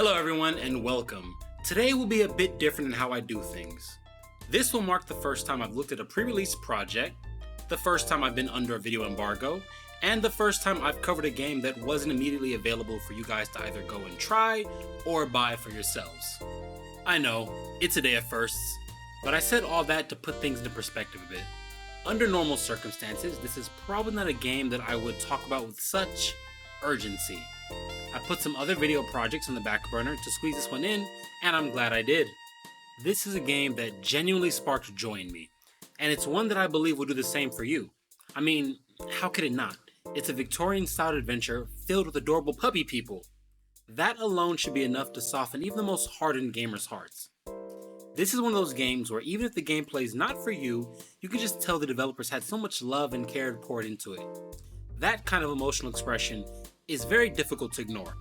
Hello everyone and welcome. Today will be a bit different in how I do things. This will mark the first time I've looked at a pre-release project, the first time I've been under a video embargo, and the first time I've covered a game that wasn't immediately available for you guys to either go and try or buy for yourselves. I know, it's a day of firsts, but I said all that to put things into perspective a bit. Under normal circumstances, this is probably not a game that I would talk about with such urgency. I put some other video projects on the back burner to squeeze this one in, and I'm glad I did. This is a game that genuinely sparked joy in me, and it's one that I believe will do the same for you. I mean, how could it not? It's a Victorian-style adventure filled with adorable puppy people. That alone should be enough to soften even the most hardened gamers' hearts. This is one of those games where even if the gameplay is not for you, you can just tell the developers had so much love and care poured into it. That kind of emotional expression is very difficult to ignore.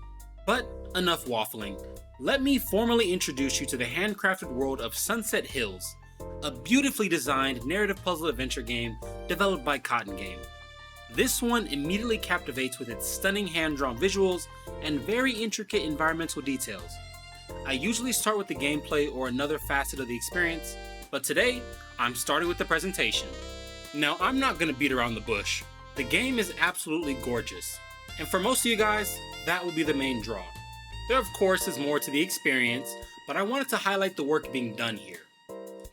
But enough waffling. Let me formally introduce you to the handcrafted world of Sunset Hills, a beautifully designed narrative puzzle adventure game developed by Cotton Game. This one immediately captivates with its stunning hand-drawn visuals and very intricate environmental details. I usually start with the gameplay or another facet of the experience, but today I'm starting with the presentation. Now, I'm not going to beat around the bush. The game is absolutely gorgeous, and for most of you guys, that will be the main draw. There of course is more to the experience, but I wanted to highlight the work being done here.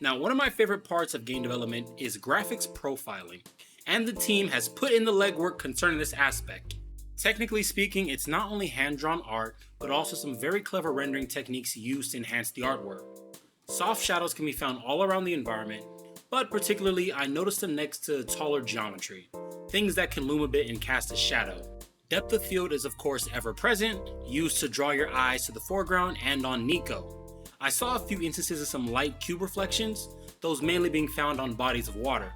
Now, one of my favorite parts of game development is graphics profiling, and the team has put in the legwork concerning this aspect. Technically speaking, it's not only hand-drawn art, but also some very clever rendering techniques used to enhance the artwork. Soft shadows can be found all around the environment, but particularly I noticed them next to taller geometry, things that can loom a bit and cast a shadow. Depth of field is of course ever present, used to draw your eyes to the foreground and on Nico. I saw a few instances of some light cube reflections, those mainly being found on bodies of water.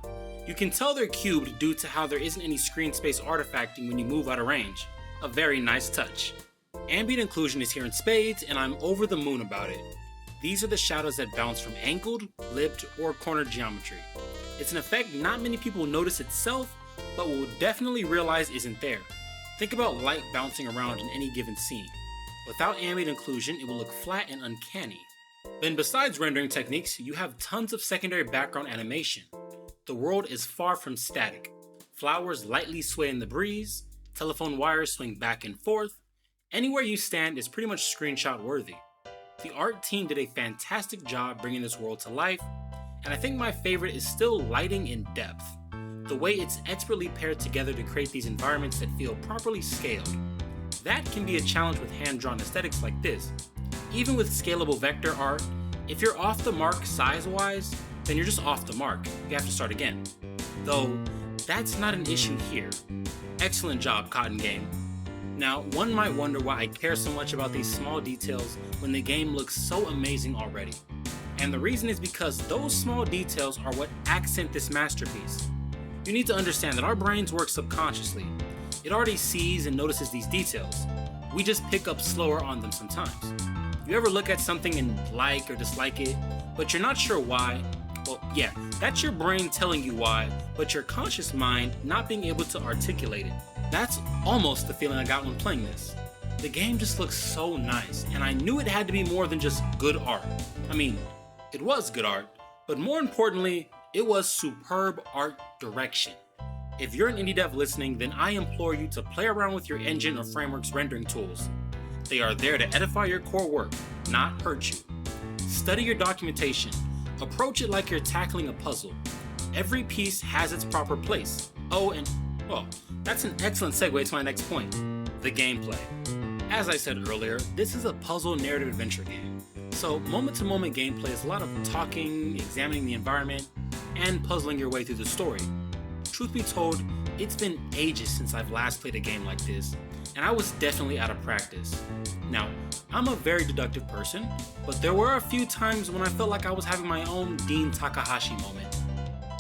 You can tell they're cubed due to how there isn't any screen space artifacting when you move out of range. A very nice touch. Ambient inclusion is here in spades, and I'm over the moon about it. These are the shadows that bounce from angled, lipped, or cornered geometry. It's an effect not many people notice itself, but will definitely realize isn't there. Think about light bouncing around in any given scene. Without ambient inclusion, it will look flat and uncanny. Then besides rendering techniques, you have tons of secondary background animation. The world is far from static. Flowers lightly sway in the breeze, telephone wires swing back and forth. Anywhere you stand is pretty much screenshot worthy. The art team did a fantastic job bringing this world to life, and I think my favorite is still lighting and depth. The way it's expertly paired together to create these environments that feel properly scaled. That can be a challenge with hand-drawn aesthetics like this. Even with scalable vector art, if you're off the mark size-wise, then you're just off the mark. You have to start again. Though, that's not an issue here. Excellent job, Cotton Game. Now, one might wonder why I care so much about these small details when the game looks so amazing already. And the reason is because those small details are what accent this masterpiece. You need to understand that our brains work subconsciously. It already sees and notices these details. We just pick up slower on them sometimes. You ever look at something and like or dislike it, but you're not sure why? Well, yeah, that's your brain telling you why, but your conscious mind not being able to articulate it. That's almost the feeling I got when playing this. The game just looks so nice, and I knew it had to be more than just good art. I mean, it was good art, but more importantly, it was superb art direction. If you're an indie dev listening, then I implore you to play around with your engine or framework's rendering tools. They are there to edify your core work, not hurt you. Study your documentation. Approach it like you're tackling a puzzle. Every piece has its proper place. Oh, and, well, that's an excellent segue to my next point, the gameplay. As I said earlier, this is a puzzle narrative adventure game. So moment-to-moment gameplay is a lot of talking, examining the environment, and puzzling your way through the story. Truth be told, it's been ages since I've last played a game like this, and I was definitely out of practice. Now, I'm a very deductive person, but there were a few times when I felt like I was having my own Dean Takahashi moment.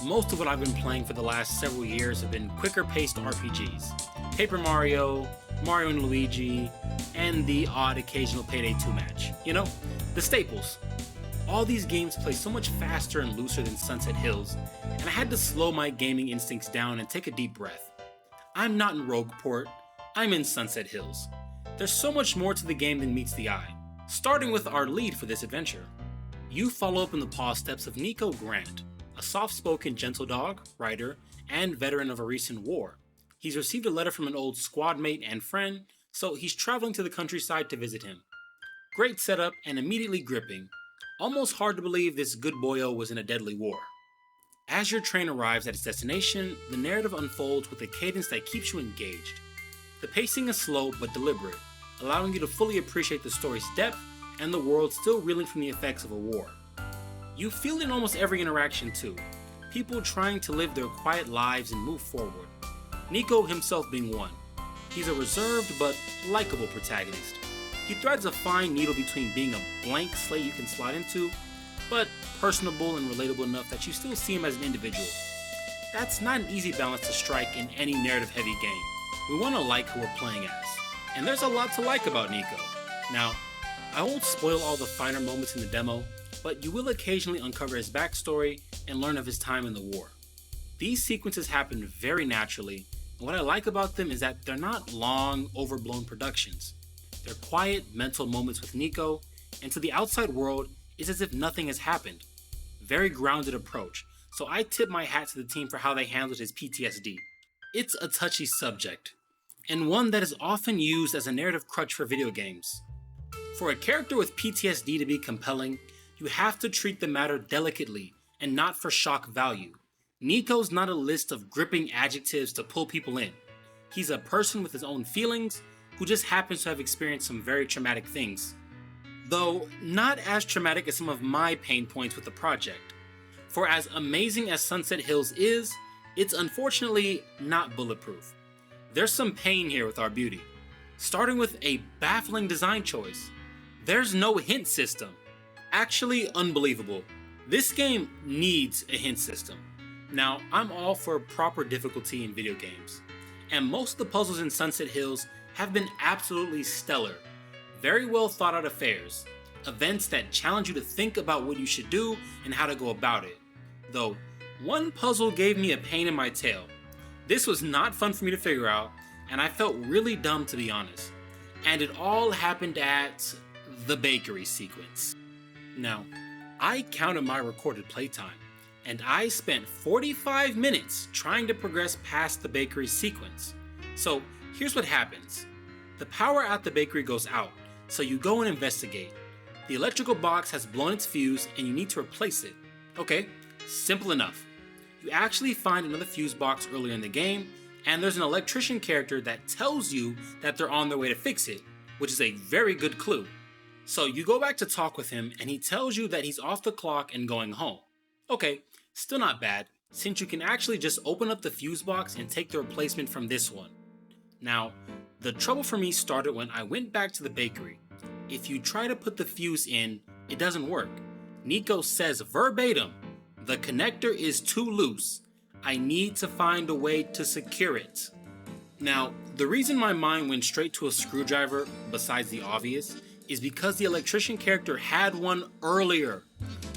Most of what I've been playing for the last several years have been quicker paced RPGs. Paper Mario, Mario and Luigi, and the odd occasional Payday 2 match. You know, the staples. All these games play so much faster and looser than Sunset Hills, and I had to slow my gaming instincts down and take a deep breath. I'm not in Rogueport, I'm in Sunset Hills. There's so much more to the game than meets the eye. Starting with our lead for this adventure. You follow up in the paw steps of Nico Grant, a soft-spoken gentle dog, writer, and veteran of a recent war. He's received a letter from an old squad mate and friend, so he's traveling to the countryside to visit him. Great setup and immediately gripping. Almost hard to believe this good boyo was in a deadly war. As your train arrives at its destination, the narrative unfolds with a cadence that keeps you engaged. The pacing is slow but deliberate, allowing you to fully appreciate the story's depth and the world still reeling from the effects of a war. You feel it in almost every interaction too, people trying to live their quiet lives and move forward. Nico himself being one. He's a reserved but likable protagonist. He threads a fine needle between being a blank slate you can slide into, but personable and relatable enough that you still see him as an individual. That's not an easy balance to strike in any narrative-heavy game. We want to like who we're playing as, and there's a lot to like about Nico. Now, I won't spoil all the finer moments in the demo, but you will occasionally uncover his backstory and learn of his time in the war. These sequences happen very naturally, and what I like about them is that they're not long, overblown productions. They're quiet, mental moments with Nico, and to the outside world, it's as if nothing has happened. Very grounded approach, so I tip my hat to the team for how they handled his PTSD. It's a touchy subject, and one that is often used as a narrative crutch for video games. For a character with PTSD to be compelling, you have to treat the matter delicately and not for shock value. Nico's not a list of gripping adjectives to pull people in. He's a person with his own feelings who just happens to have experienced some very traumatic things. Though not as traumatic as some of my pain points with the project. For as amazing as Sunset Hills is, it's unfortunately not bulletproof. There's some pain here with our beauty. Starting with a baffling design choice. There's no hint system. Actually unbelievable. This game needs a hint system. Now, I'm all for proper difficulty in video games, and most of the puzzles in Sunset Hills have been absolutely stellar. Very well thought out affairs, events that challenge you to think about what you should do and how to go about it. Though, one puzzle gave me a pain in my tail. This was not fun for me to figure out, and I felt really dumb to be honest. And it all happened at the bakery sequence. Now, I counted my recorded playtime, and I spent 45 minutes trying to progress past the bakery sequence. So, here's what happens. The power at the bakery goes out, so you go and investigate. The electrical box has blown its fuse and you need to replace it. Okay, simple enough. You actually find another fuse box earlier in the game, and there's an electrician character that tells you that they're on their way to fix it, which is a very good clue. So you go back to talk with him and he tells you that he's off the clock and going home. Okay, still not bad, since you can actually just open up the fuse box and take the replacement from this one. Now, the trouble for me started when I went back to the bakery. If you try to put the fuse in, it doesn't work. Nico says verbatim, "The connector is too loose. I need to find a way to secure it." Now, the reason my mind went straight to a screwdriver, besides the obvious, is because the electrician character had one earlier.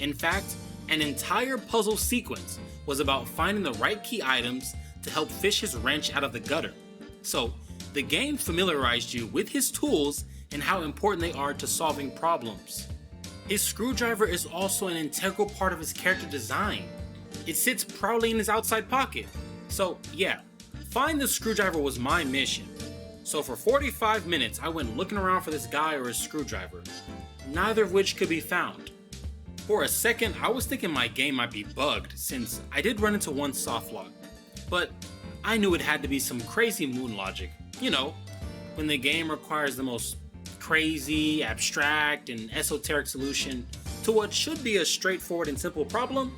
In fact, an entire puzzle sequence was about finding the right key items to help fish his wrench out of the gutter. So, the game familiarized you with his tools and how important they are to solving problems. His screwdriver is also an integral part of his character design. It sits proudly in his outside pocket. So yeah, find the screwdriver was my mission. So for 45 minutes I went looking around for this guy or his screwdriver, neither of which could be found. For a second I was thinking my game might be bugged since I did run into one soft lock, but I knew it had to be some crazy moon logic. You know, when the game requires the most crazy, abstract, and esoteric solution to what should be a straightforward and simple problem.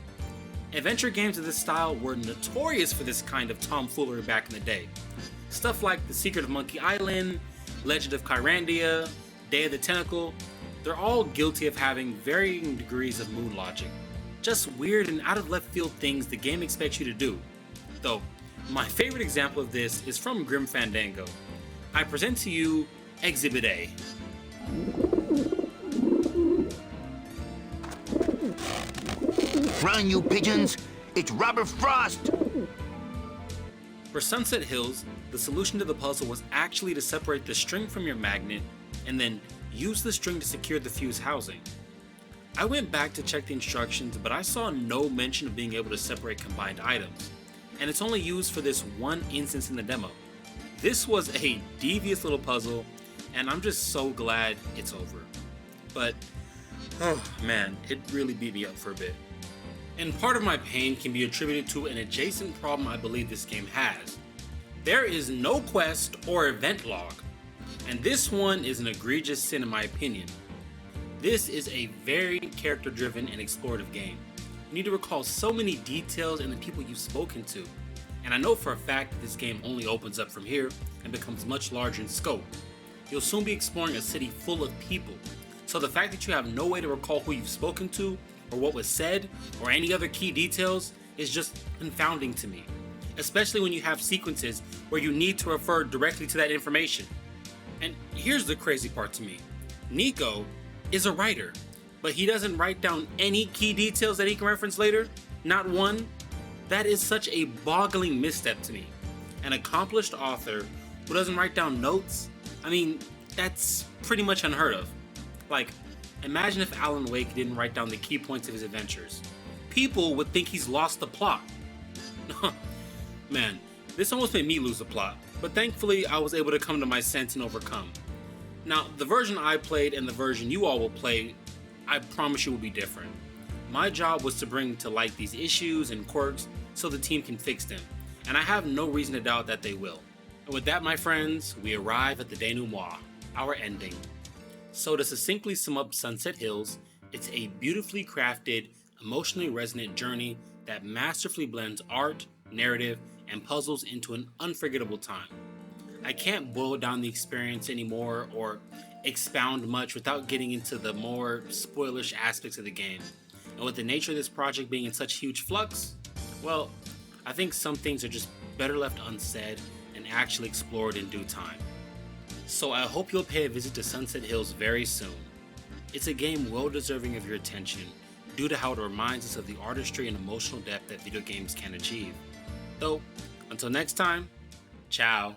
Adventure games of this style were notorious for this kind of tomfoolery back in the day. Stuff like The Secret of Monkey Island, Legend of Kyrandia, Day of the Tentacle, they're all guilty of having varying degrees of moon logic. Just weird and out of left field things the game expects you to do. Though, my favorite example of this is from Grim Fandango. I present to you Exhibit A. Run, you pigeons! It's Robert Frost! For Sunset Hills, the solution to the puzzle was actually to separate the string from your magnet and then Use the string to secure the fuse housing. I went back to check the instructions, but I saw no mention of being able to separate combined items, and it's only used for this one instance in the demo. This was a devious little puzzle, and I'm just so glad it's over. But, oh man, it really beat me up for a bit. And part of my pain can be attributed to an adjacent problem I believe this game has. There is no quest or event log, and this one is an egregious sin in my opinion. This is a very character-driven and explorative game. You need to recall so many details and the people you've spoken to. And I know for a fact that this game only opens up from here and becomes much larger in scope. You'll soon be exploring a city full of people. So the fact that you have no way to recall who you've spoken to, or what was said, or any other key details is just confounding to me. Especially when you have sequences where you need to refer directly to that information. And here's the crazy part to me. Nico is a writer, but he doesn't write down any key details that he can reference later? Not one? That is such a boggling misstep to me. An accomplished author who doesn't write down notes? I mean, that's pretty much unheard of. Like, imagine if Alan Wake didn't write down the key points of his adventures. People would think he's lost the plot. Man, this almost made me lose the plot, but thankfully I was able to come to my sense and overcome. Now, the version I played and the version you all will play, I promise you will be different. My job was to bring to light these issues and quirks so the team can fix them, and I have no reason to doubt that they will. And with that, my friends, we arrive at the denouement, our ending. So to succinctly sum up Sunset Hills, it's a beautifully crafted, emotionally resonant journey that masterfully blends art, narrative, and puzzles into an unforgettable time. I can't boil down the experience anymore or expound much without getting into the more spoilish aspects of the game. And with the nature of this project being in such huge flux, well, I think some things are just better left unsaid and actually explored in due time. So I hope you'll pay a visit to Sunset Hills very soon. It's a game well deserving of your attention due to how it reminds us of the artistry and emotional depth that video games can achieve. Though, until next time, ciao.